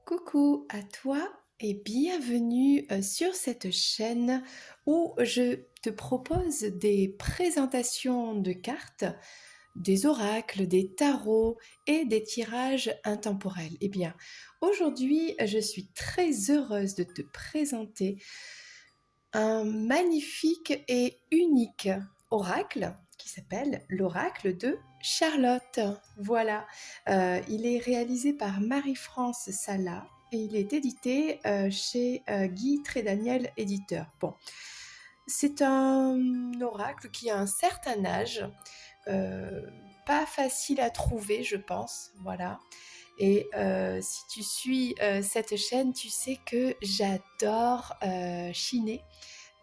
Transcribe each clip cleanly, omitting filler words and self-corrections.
Coucou à toi et bienvenue sur cette chaîne où je te propose des présentations de cartes, des oracles, des tarots et des tirages intemporels. Eh bien, aujourd'hui, je suis très heureuse de te présenter un magnifique et unique oracle qui s'appelle l'oracle de Charlotte. Voilà, il est réalisé par Marie-France Sala et il est édité chez Guy Trédaniel éditeur. Bon, c'est un oracle qui a un certain âge, euh, pas facile à trouver, je pense. Voilà. Et si tu suis cette chaîne, tu sais que j'adore chiner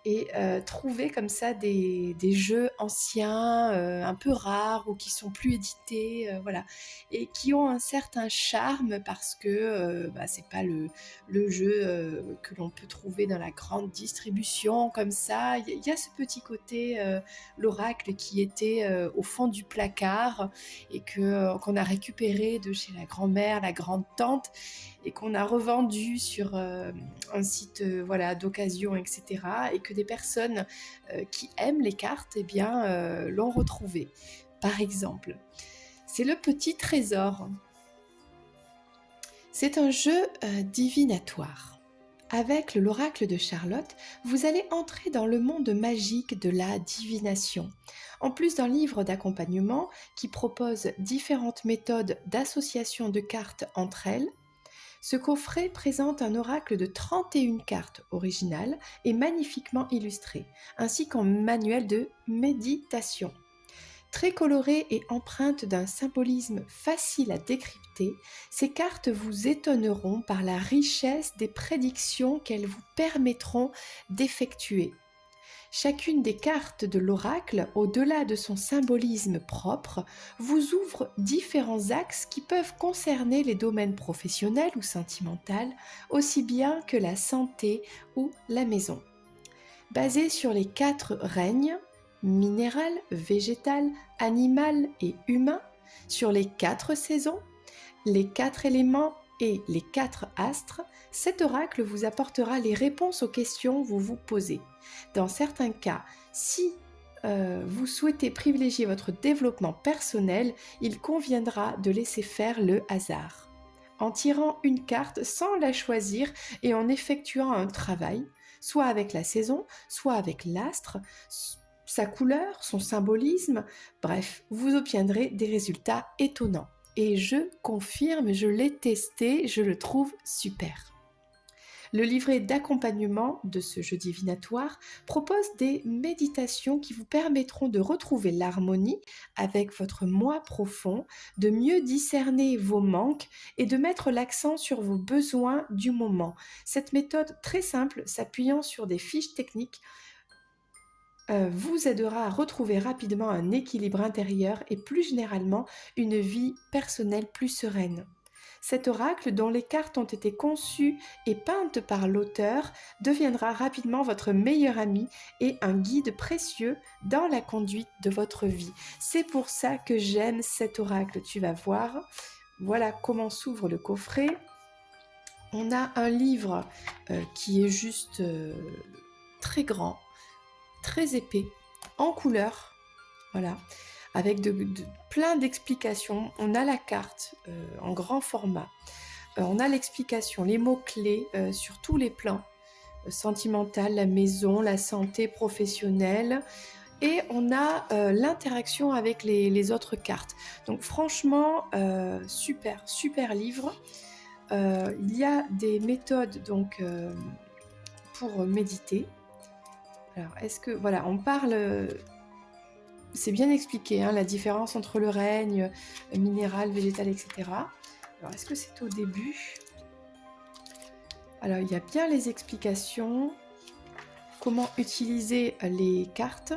et trouver comme ça des jeux anciens, un peu rares ou qui sont plus édités, voilà, et qui ont un certain charme parce que c'est pas le jeu que l'on peut trouver dans la grande distribution comme ça. Il y a ce petit côté l'oracle qui était au fond du placard et qu'on a récupéré de chez la grand-mère, la grande-tante et qu'on a revendu sur un site voilà, d'occasion, etc. Et que des personnes qui aiment les cartes eh bien, l'ont retrouvé. Par exemple, c'est le petit trésor. C'est un jeu divinatoire. Avec l'oracle de Charlotte, vous allez entrer dans le monde magique de la divination. En plus d'un livre d'accompagnement qui propose différentes méthodes d'association de cartes entre elles, ce coffret présente un oracle de 31 cartes originales et magnifiquement illustrées, ainsi qu'un manuel de méditation. Très colorées et empreintes d'un symbolisme facile à décrypter, ces cartes vous étonneront par la richesse des prédictions qu'elles vous permettront d'effectuer. Chacune des cartes de l'oracle, au-delà de son symbolisme propre, vous ouvre différents axes qui peuvent concerner les domaines professionnels ou sentimentaux, aussi bien que la santé ou la maison. Basé sur les 4 règnes, minéral, végétal, animal et humain, sur les 4 saisons, les 4 éléments et les 4 astres, cet oracle vous apportera les réponses aux questions que vous vous posez. Dans certains cas, si vous souhaitez privilégier votre développement personnel, il conviendra de laisser faire le hasard. En tirant une carte sans la choisir et en effectuant un travail, soit avec la saison, soit avec l'astre, sa couleur, son symbolisme, bref, vous obtiendrez des résultats étonnants. Et je confirme, je l'ai testé, je le trouve super. Le livret d'accompagnement de ce jeu divinatoire propose des méditations qui vous permettront de retrouver l'harmonie avec votre moi profond, de mieux discerner vos manques et de mettre l'accent sur vos besoins du moment. Cette méthode très simple, s'appuyant sur des fiches techniques, vous aidera à retrouver rapidement un équilibre intérieur et plus généralement une vie personnelle plus sereine. Cet oracle, dont les cartes ont été conçues et peintes par l'auteur, deviendra rapidement votre meilleur ami et un guide précieux dans la conduite de votre vie. C'est pour ça que j'aime cet oracle, tu vas voir. Voilà comment s'ouvre le coffret. On a un livre qui est juste très grand, très épais, en couleur, voilà, avec plein d'explications. On a la carte en grand format, on a l'explication, les mots-clés sur tous les plans, sentimental, la maison, la santé professionnelle, et on a l'interaction avec les autres cartes. Donc franchement, super livre. Il y a des méthodes donc pour méditer. Alors, est-ce que, voilà, on parle, c'est bien expliqué, hein, la différence entre le règne minéral, végétal, etc. Alors, est-ce que c'est au début? Alors, il y a bien les explications, comment utiliser les cartes,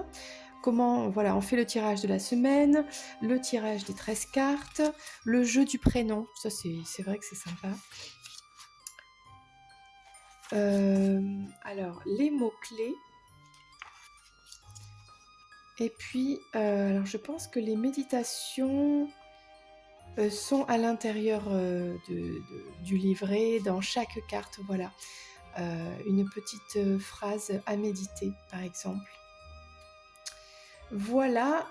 comment, voilà, on fait le tirage de la semaine, le tirage des 13 cartes, le jeu du prénom, ça c'est vrai que c'est sympa. Alors, les mots-clés. Et puis, alors je pense que les méditations, sont à l'intérieur du livret, dans chaque carte, voilà. Une petite phrase à méditer, par exemple. Voilà,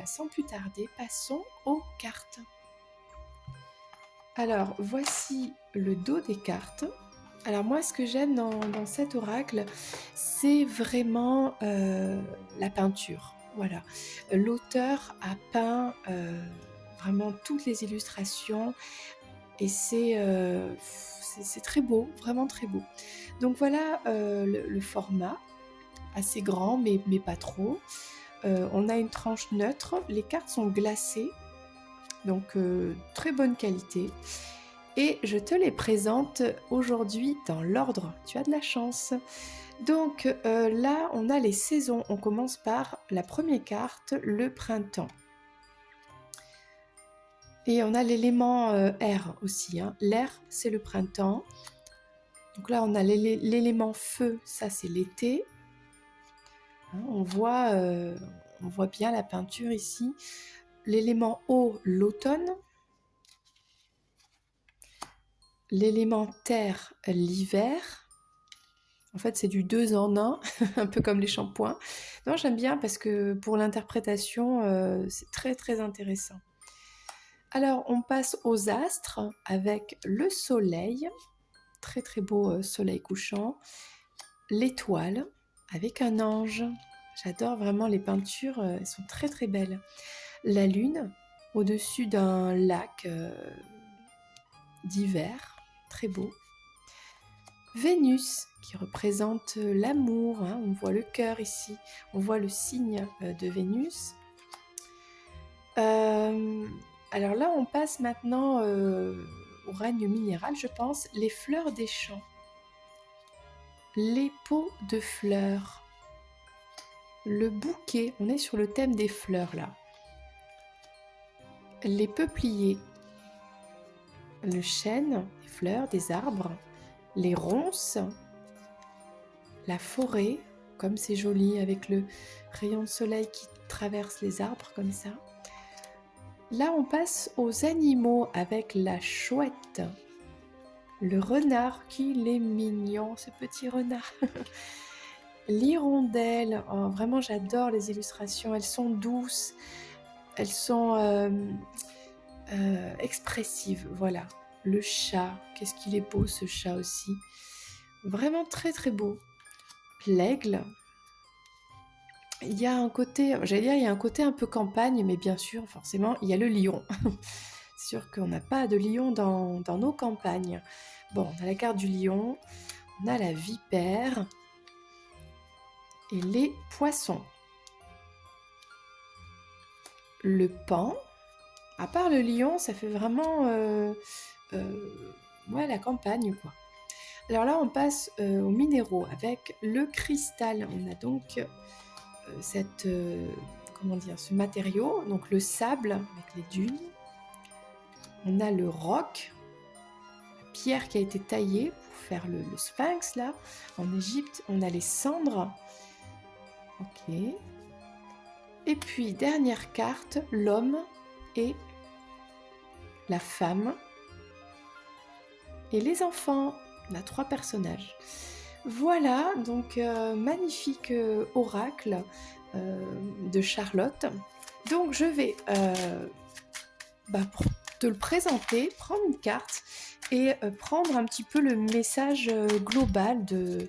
sans plus tarder, passons aux cartes. Alors, voici le dos des cartes. Alors moi, ce que j'aime dans cet oracle, c'est vraiment la peinture. Voilà. L'auteur a peint vraiment toutes les illustrations et c'est très beau, vraiment très beau. Donc voilà le format, assez grand mais pas trop. On a une tranche neutre, les cartes sont glacées, donc très bonne qualité. Et je te les présente aujourd'hui dans l'ordre. Tu as de la chance. Donc là, on a les saisons. On commence par la première carte, le printemps. Et on a l'élément air aussi. L'air, c'est le printemps. Donc là, on a l'élément feu, ça c'est l'été. On voit bien la peinture ici. L'élément eau, l'automne. L'élément terre, l'hiver. En fait, c'est du 2 en 1, un peu comme les shampoings. Non, j'aime bien parce que pour l'interprétation, c'est très très intéressant. Alors, on passe aux astres avec le soleil, très très beau soleil couchant, l'étoile avec un ange. J'adore vraiment les peintures, elles sont très très belles. La lune au-dessus d'un lac d'hiver, très beau. Vénus qui représente l'amour, on voit le cœur ici, on voit le signe de Vénus. Alors là, on passe maintenant au règne minéral, je pense, les fleurs des champs, les pots de fleurs, le bouquet, on est sur le thème des fleurs là, les peupliers, le chêne, les fleurs, des arbres, les ronces, la forêt, comme c'est joli avec le rayon de soleil qui traverse les arbres comme ça. Là, on passe aux animaux avec la chouette, le renard, qu'il est mignon, ce petit renard. L'hirondelle, oh, vraiment j'adore les illustrations, elles sont douces, elles sont expressives, voilà. Le chat, qu'est-ce qu'il est beau ce chat aussi, vraiment très très beau. L'aigle, il y a un côté, il y a un côté un peu campagne, mais bien sûr, forcément, il y a le lion. C'est sûr qu'on n'a pas de lion dans nos campagnes. Bon, on a la carte du lion, on a la vipère et les poissons. Le paon, à part le lion, ça fait vraiment la campagne, quoi. Alors là, on passe aux minéraux avec le cristal. On a donc ce matériau, donc le sable avec les dunes. On a le roc, la pierre qui a été taillée pour faire le sphinx là, en Égypte. On a les cendres. Ok. Et puis, dernière carte, l'homme et la femme et les enfants. On a 3 personnages. Voilà, donc magnifique oracle de Charlotte. Donc je vais pour te le présenter, prendre une carte et prendre un petit peu le message global de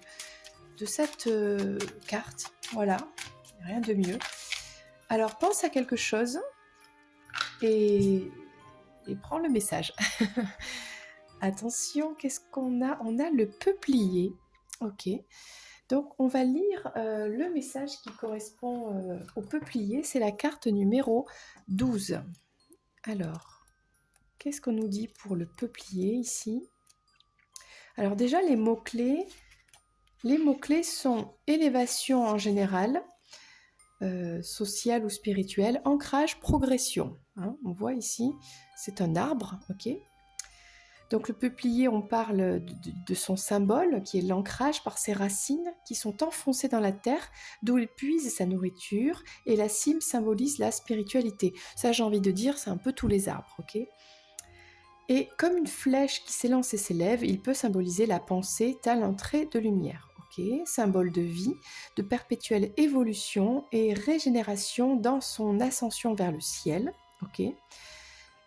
cette carte. Voilà, rien de mieux. Alors pense à quelque chose et prends le message. Attention, qu'est-ce qu'on a ? On a le peuplier. Ok. Donc, on va lire le message qui correspond au peuplier. C'est la carte numéro 12. Alors, qu'est-ce qu'on nous dit pour le peuplier ici ? Alors déjà, les mots-clés sont élévation en général, sociale ou spirituelle, ancrage, progression. On voit ici, c'est un arbre, ok ? Donc le peuplier, on parle de son symbole, qui est l'ancrage par ses racines, qui sont enfoncées dans la terre, d'où il puise sa nourriture, et la cime symbolise la spiritualité. Ça, j'ai envie de dire, c'est un peu tous les arbres, ok? Et comme une flèche qui s'élance et s'élève, il peut symboliser la pensée, telle entrée de lumière, ok? Symbole de vie, de perpétuelle évolution et régénération dans son ascension vers le ciel, ok?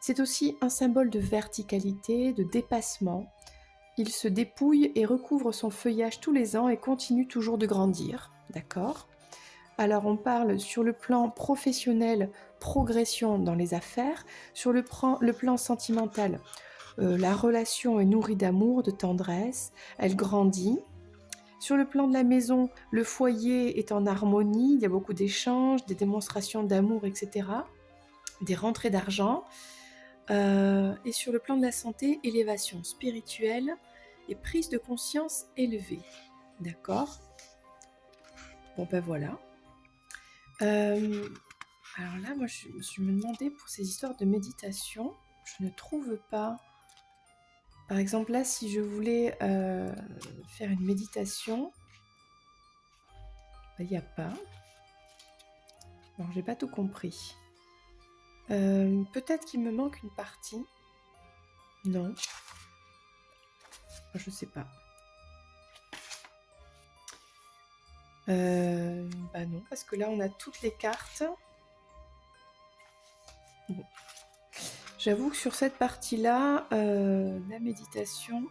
C'est aussi un symbole de verticalité, de dépassement. Il se dépouille et recouvre son feuillage tous les ans et continue toujours de grandir, d'accord? Alors on parle sur le plan professionnel, progression dans les affaires, sur le plan sentimental, la relation est nourrie d'amour, de tendresse, elle grandit. Sur le plan de la maison, le foyer est en harmonie, il y a beaucoup d'échanges, des démonstrations d'amour, etc., des rentrées d'argent. Et sur le plan de la santé, élévation spirituelle et prise de conscience élevée. D'accord? Bon ben voilà. Alors là, moi je me suis demandé pour ces histoires de méditation, je ne trouve pas. Par exemple là, si je voulais faire une méditation, il n'y a pas. Alors j'ai pas tout compris. Peut-être qu'il me manque une partie. Non. Je sais pas. Bah non, parce que là on a toutes les cartes. Bon. J'avoue que sur cette partie-là, la méditation,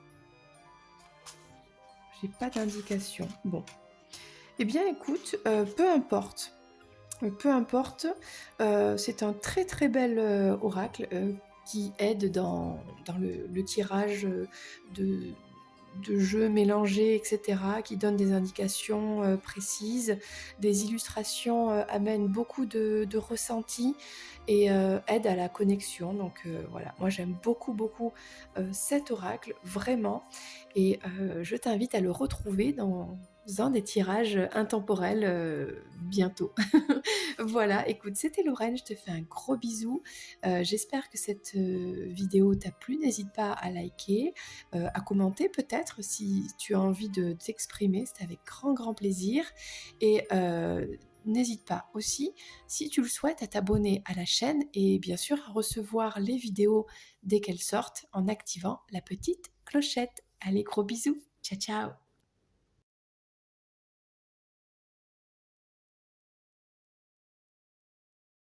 j'ai pas d'indication. Bon. Eh bien écoute, peu importe. Peu importe, c'est un très très bel oracle qui aide dans le tirage de jeux mélangés, etc., qui donne des indications précises. Des illustrations amènent beaucoup de ressentis et aident à la connexion. Donc voilà, moi j'aime beaucoup beaucoup cet oracle, vraiment. Et je t'invite à le retrouver dans un des tirages intemporels bientôt. Voilà, écoute, c'était Lorraine, je te fais un gros bisou. J'espère que cette vidéo t'a plu. N'hésite pas à liker, à commenter peut-être si tu as envie de t'exprimer. C'était avec grand, grand plaisir. Et n'hésite pas aussi, si tu le souhaites, à t'abonner à la chaîne et bien sûr à recevoir les vidéos dès qu'elles sortent en activant la petite clochette. Allez, gros bisous. Ciao, ciao.